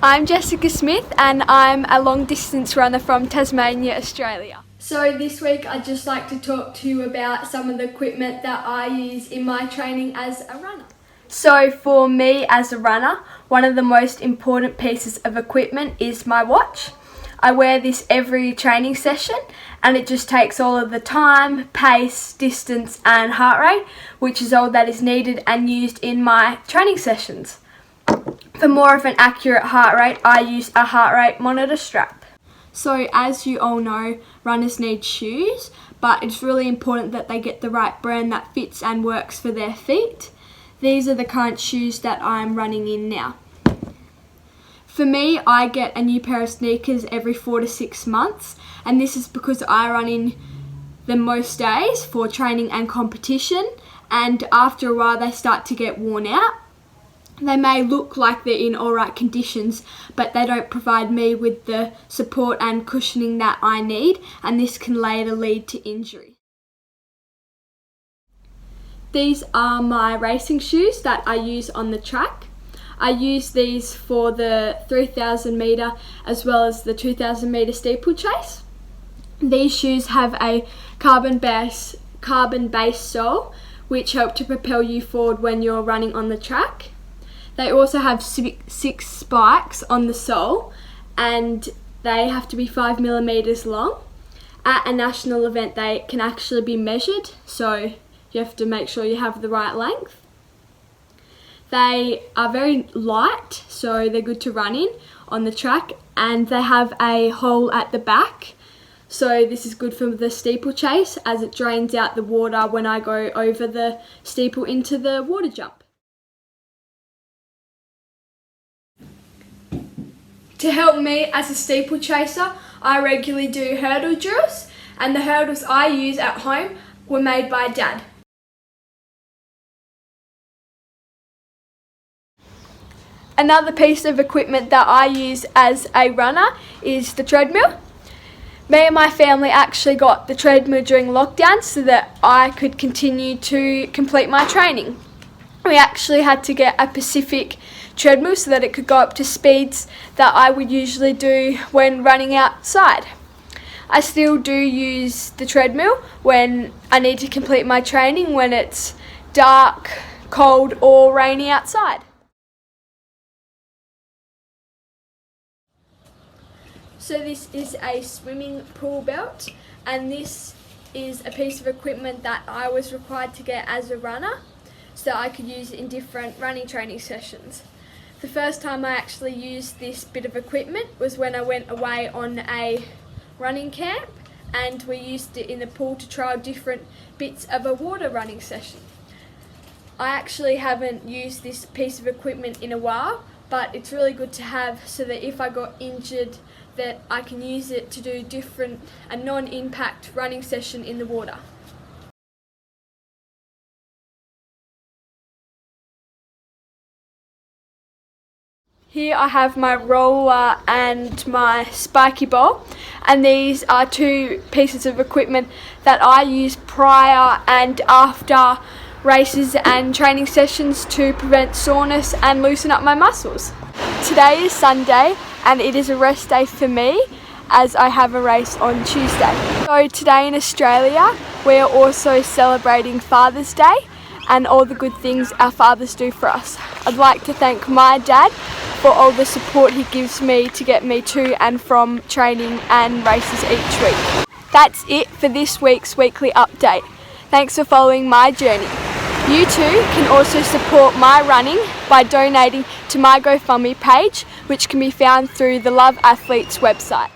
I'm Jessica Smith and I'm a long distance runner from Tasmania, Australia. So this week I'd just like to talk to you about some of the equipment that I use in my training as a runner. So for me as a runner, one of the most important pieces of equipment is my watch. I wear this every training session and it just takes all of the time, pace, distance and heart rate, which is all that is needed and used in my training sessions. For more of an accurate heart rate, I use a heart rate monitor strap. So as you all know, runners need shoes, but it's really important that they get the right brand that fits and works for their feet. These are the current shoes that I'm running in now. For me, I get a new pair of sneakers every 4 to 6 months, and this is because I run in them most days for training and competition, and after a while they start to get worn out. They may look like they're in alright conditions, but they don't provide me with the support and cushioning that I need, and this can later lead to injury. These are my racing shoes that I use on the track. I use these for the 3,000 metre as well as the 2,000 metre steeplechase. These shoes have a carbon-based sole which help to propel you forward when you're running on the track. They also have 6 spikes on the sole and they have to be 5 millimeters long. At a national event they can actually be measured, so you have to make sure you have the right length. They are very light, so they're good to run in on the track, and they have a hole at the back. So this is good for the steeplechase as it drains out the water when I go over the steeple into the water jump. To help me as a steeplechaser, I regularly do hurdle drills, and the hurdles I use at home were made by Dad. Another piece of equipment that I use as a runner is the treadmill. Me and my family actually got the treadmill during lockdown so that I could continue to complete my training. We actually had to get a Pacific treadmill so that it could go up to speeds that I would usually do when running outside. I still do use the treadmill when I need to complete my training when it's dark, cold or rainy outside. So this is a swimming pool belt, and this is a piece of equipment that I was required to get as a runner so I could use it in different running training sessions. The first time I actually used this bit of equipment was when I went away on a running camp, and we used it in the pool to trial different bits of a water running session. I actually haven't used this piece of equipment in a while, but it's really good to have so that if I got injured that I can use it to do a non-impact running session in the water. Here I have my roller and my spiky ball, and these are 2 pieces of equipment that I use prior and after races and training sessions to prevent soreness and loosen up my muscles. Today is Sunday and it is a rest day for me as I have a race on Tuesday. So today in Australia we are also celebrating Father's Day and all the good things our fathers do for us. I'd like to thank my dad for all the support he gives me to get me to and from training and races each week. That's it for this week's weekly update. Thanks for following my journey. You too can also support my running by donating to my GoFundMe page, which can be found through the Love Athletes website.